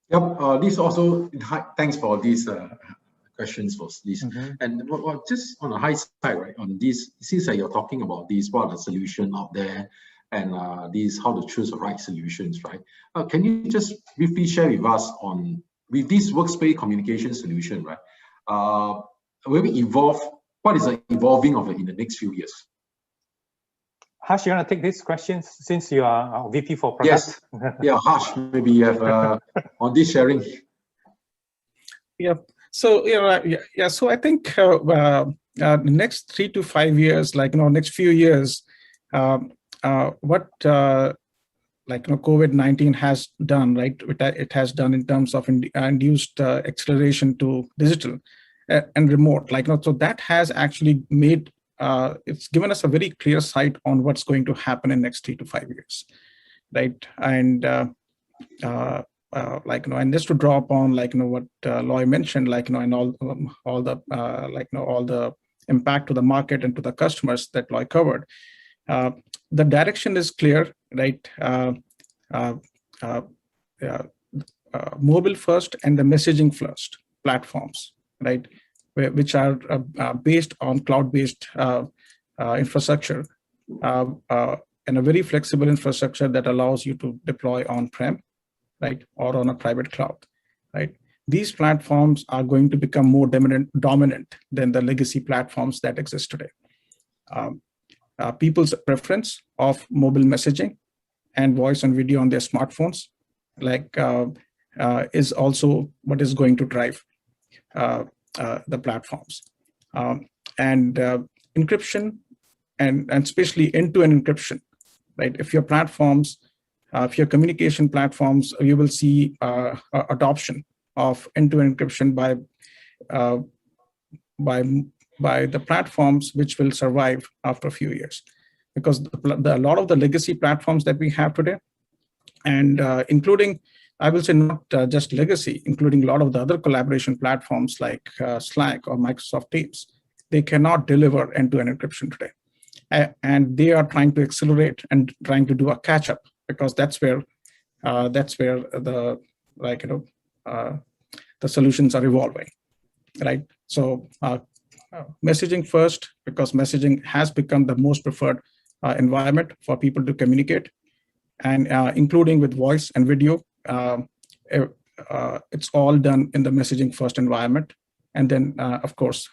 Yep, this also, thanks for these questions for this. And just on the high side, right, on this, since you're talking about these, what are the solutions out there, and these, how to choose the right solutions, right? Can you just briefly share with us on, with this workspace communication solution, right? Will we evolve? What is the evolving of it in the next few years? Harsh, you want to take this question since you are VP for product? Yes. Yeah, Harsh, maybe you have on this sharing. Yeah. So yeah. So I think the next 3 to 5 years, like next few years, what COVID-19 has done, right? It has done in terms of induced acceleration to digital and remote, so that has actually made it's given us a very clear sight on what's going to happen in next 3 to 5 years, right? And and just to draw upon what Loy mentioned, and all the all the impact to the market and to the customers that Loy covered. The direction is clear, right? Mobile first and the messaging first platforms, right? Which are based on cloud-based infrastructure and a very flexible infrastructure that allows you to deploy on-prem, right, or on a private cloud, right? These platforms are going to become more dominant than the legacy platforms that exist today. People's preference of mobile messaging and voice and video on their smartphones, is also what is going to drive the platforms. And encryption and especially end-to-end encryption, right? If your platforms, if your communication platforms, you will see adoption of end-to-end encryption by the platforms which will survive after a few years, because a lot of the legacy platforms that we have today, and including, I will say, not just legacy, including a lot of the other collaboration platforms like Slack or Microsoft Teams, they cannot deliver end-to-end encryption today. And they are trying to accelerate and trying to do a catch-up, because that's where the the solutions are evolving, right? So messaging first, because messaging has become the most preferred environment for people to communicate, and including with voice and video. It's all done in the messaging first environment. And then, of course,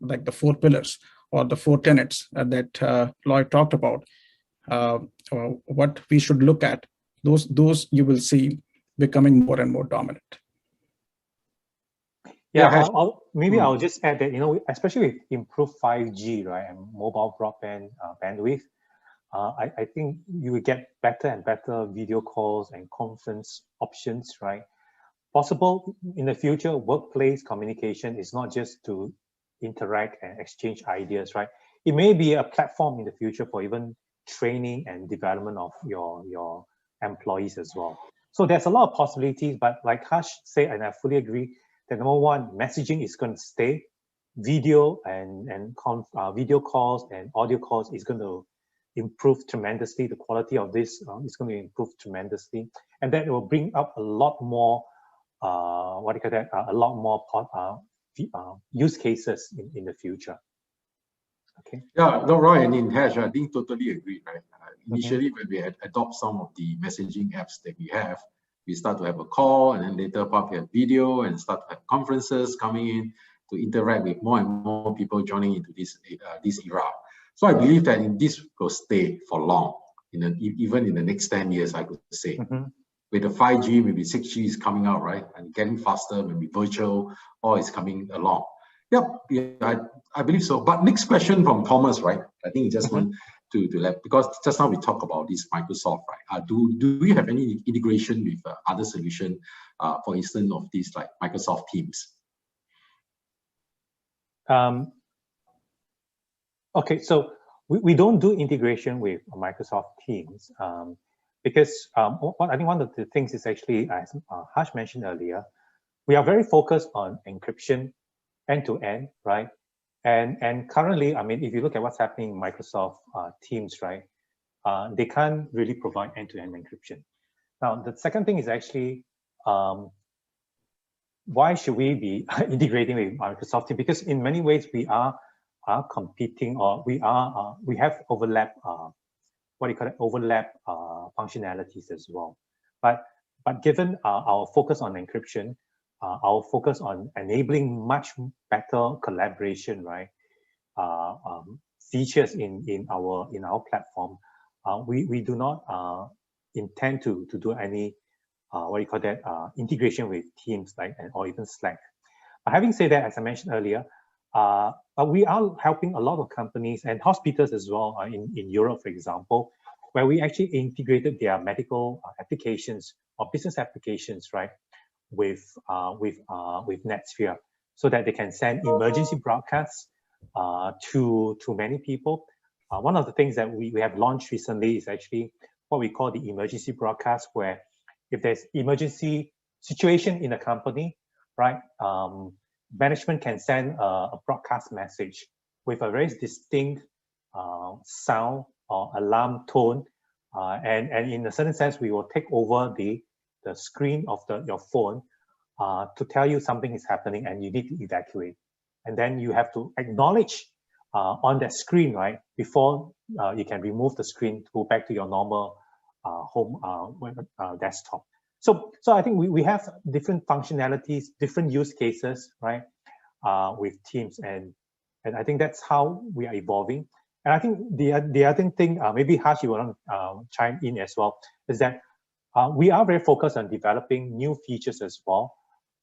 like the 4 pillars or the 4 tenets that Lloyd talked about, what we should look at, those you will see becoming more and more dominant. Yeah, I'll just add that, especially with improved 5G, right, and mobile broadband bandwidth, I think you will get better and better video calls and conference options, right? Possible in the future, workplace communication is not just to interact and exchange ideas, right? It may be a platform in the future for even training and development of your employees as well. So there's a lot of possibilities, but like Harsh said, and I fully agree, that number one, messaging is going to stay. Video and video calls and audio calls is going to improve tremendously. The quality of this is going to improve tremendously, and that will bring up a lot more a lot more use cases in the future. Okay. Yeah, no, right. And in Hash, I think totally agree, right? Initially, when we had adopt some of the messaging apps that we have, we start to have a call, and then later probably have video and start to have conferences coming in to interact with more and more people joining into this era. So I believe that this will stay for long, even in the next 10 years, I could say. With the 5G, maybe 6G is coming out, right? And getting faster, maybe virtual, all is coming along. Yep, yeah, I believe so. But next question from Thomas, right? I think he just want to let, because just now we talked about this Microsoft, right? Do we have any integration with other solution, for instance, of these like Microsoft Teams? Okay, so we don't do integration with Microsoft Teams because I think one of the things is actually, as Harsh mentioned earlier, we are very focused on encryption end-to-end, right? And currently, I mean, if you look at what's happening in Microsoft Teams, right, they can't really provide end-to-end encryption. Now, the second thing is actually, why should we be integrating with Microsoft Teams? Because in many ways, we are competing, or we have overlap, what do you call it, overlap functionalities as well. But given our focus on encryption, our focus on enabling much better collaboration, right? Features in our platform, we do not intend to do any what do you call that, integration with Teams, like, or even Slack. Having said that, as I mentioned earlier, we are helping a lot of companies and hospitals as well in Europe, for example, where we actually integrated their medical applications or business applications, right, with NetSphere, so that they can send emergency broadcasts to many people. One of the things that we have launched recently is actually what we call the emergency broadcast, where if there's emergency situation in a company, right, management can send a broadcast message with a very distinct sound or alarm tone, and in a certain sense, we will take over the screen of your phone to tell you something is happening and you need to evacuate. And then you have to acknowledge on that screen, right, before you can remove the screen to go back to your normal home desktop. So I think we have different functionalities, different use cases, right, with Teams, and I think that's how we are evolving. And I think the other thing, maybe Harsh, you want to chime in as well, is that we are very focused on developing new features as well,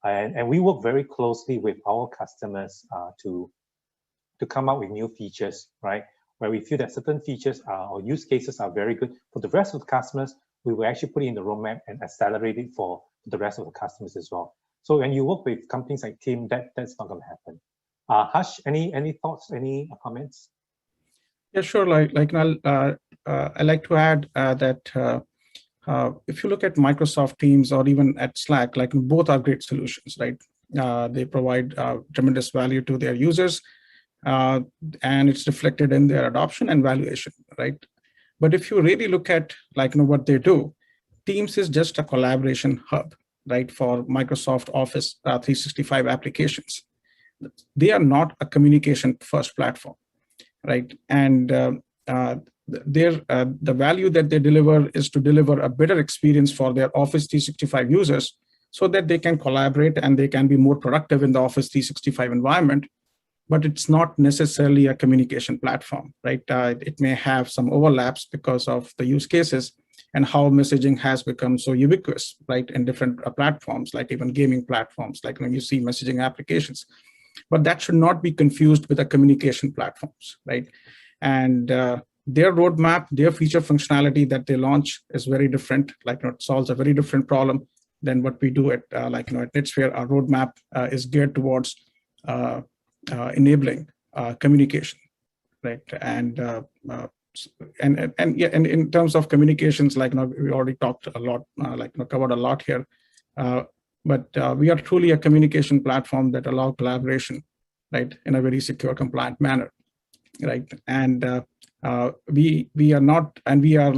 and we work very closely with our customers to come up with new features, right? Where we feel that certain features or use cases are very good for the rest of the customers, we will actually put it in the roadmap and accelerate it for the rest of the customers as well. So when you work with companies like Team, that's not going to happen. Harsh, any thoughts, any comments? Yeah, sure. I like to add that if you look at Microsoft Teams or even at Slack, like both are great solutions, right? They provide tremendous value to their users, and it's reflected in their adoption and valuation, right? But if you really look at what they do, Teams is just a collaboration hub, right, for Microsoft Office 365 applications. They are not a communication first platform, right? And the value that they deliver is to deliver a better experience for their Office 365 users so that they can collaborate and they can be more productive in the Office 365 environment. But it's not necessarily a communication platform, right? It may have some overlaps because of the use cases and how messaging has become so ubiquitous, right, in different platforms, like even gaming platforms, like when you see messaging applications. But that should not be confused with the communication platforms, right? And their roadmap, their feature functionality that they launch is very different. It solves a very different problem than what we do at at NetSphere. Our roadmap is geared towards enabling communication, right? And in terms of communications, we already talked a lot, covered a lot here. But we are truly a communication platform that allows collaboration, right, in a very secure, compliant manner, right? And we are not, and we are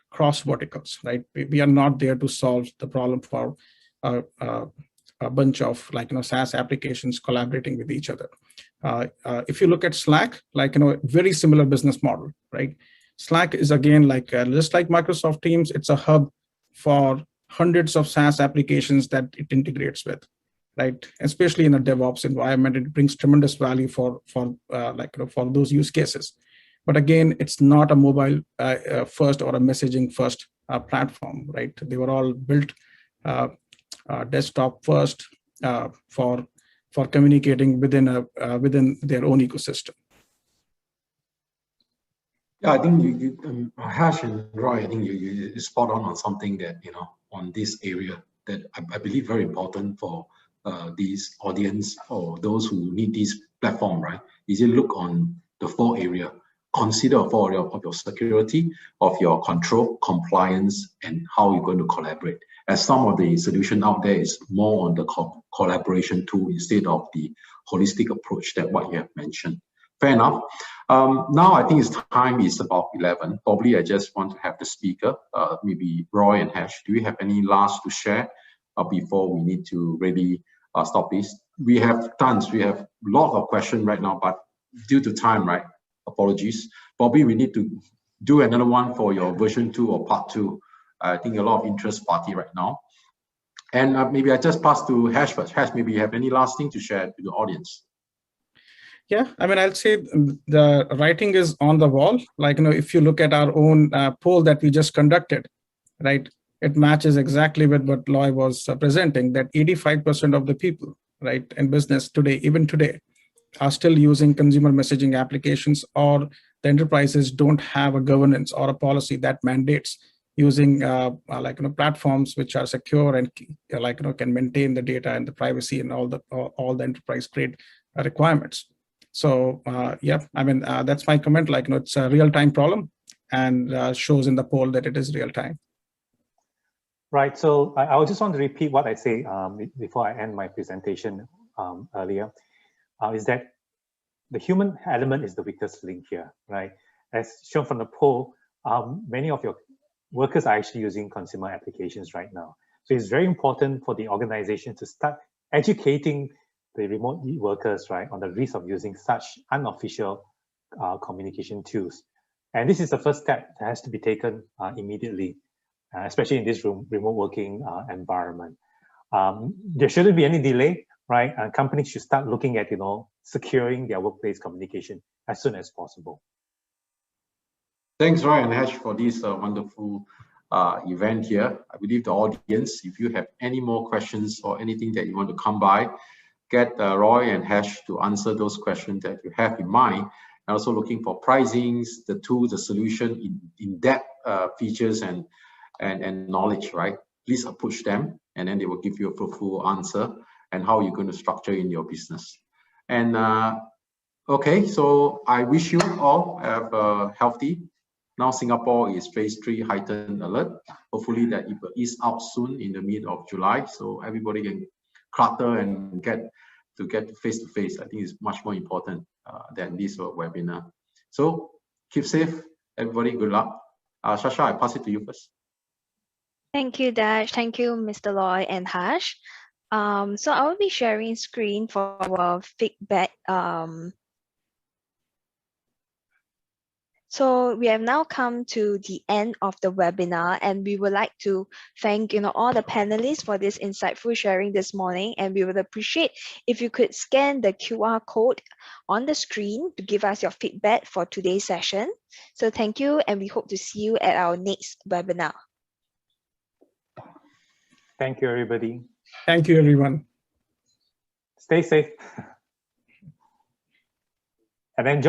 cross verticals, right? We are not there to solve the problem for a bunch of SaaS applications collaborating with each other. If you look at Slack, very similar business model, right? Slack is again just like Microsoft Teams. It's a hub for hundreds of SaaS applications that it integrates with, right? Especially in a DevOps environment, it brings tremendous value for those use cases. But again, it's not a mobile first or a messaging first platform, right? They were all built desktop first for communicating within their own ecosystem. Yeah, I think Harsh and Roy, I think you spot on something that, on this area that I believe very important for this audience or those who need this platform, right? Is you look on the 4 area. Consider 4 area of your security, of your control, compliance, and how you're going to collaborate. As some of the solution out there is more on the collaboration tool instead of the holistic approach that what you have mentioned. Fair enough. Now I think time is about 11. Probably I just want to have the speaker, maybe Roy and Harsh. Do we have any last to share before we need to really stop this? We have tons. We have a lot of questions right now, but due to time, right? Apologies. Probably we need to do another one for your version 2 or part 2. I think a lot of interest party right now. And maybe I just pass to Harsh first. Harsh, maybe you have any last thing to share to the audience? Yeah, I mean, I'll say the writing is on the wall. Like, if you look at our own poll that we just conducted, right, it matches exactly with what Loy was presenting, that 85% of the people, right, in business today, even today, are still using consumer messaging applications, or the enterprises don't have a governance or a policy that mandates using platforms which are secure and can maintain the data and the privacy and all the enterprise grade requirements. So yeah, I mean, that's my comment. It's a real-time problem, and shows in the poll that it is real-time. Right. So I just want to repeat what I say before I end my presentation earlier, is that the human element is the weakest link here, right? As shown from the poll, many of your workers are actually using consumer applications right now. So it's very important for the organization to start educating the remote workers, right, on the risk of using such unofficial communication tools. And this is the first step that has to be taken immediately, especially in this remote working environment. There shouldn't be any delay, right? Companies should start looking at, securing their workplace communication as soon as possible. Thanks, Roy and Harsh, for this wonderful event here. I believe the audience, if you have any more questions or anything that you want to come by, get Roy and Harsh to answer those questions that you have in mind. And also looking for pricings, the tools, the solution, in-depth features and knowledge, right? Please approach them, and then they will give you a full answer and how you're going to structure in your business. And okay, so I wish you all have a healthy. Now Singapore is phase 3 heightened alert. Hopefully that it will ease out soon in the mid of July, so everybody can clutter and get face to face. I think it's much more important than this webinar. So keep safe, everybody. Good luck. Shasha, I pass it to you first. Thank you, Dash. Thank you, Mr. Loy and Harsh. So I will be sharing screen for our feedback. So we have now come to the end of the webinar, and we would like to thank all the panelists for this insightful sharing this morning, and we would appreciate if you could scan the QR code on the screen to give us your feedback for today's session. So thank you, and we hope to see you at our next webinar. Thank you, everybody. Thank you, everyone. Stay safe and enjoy.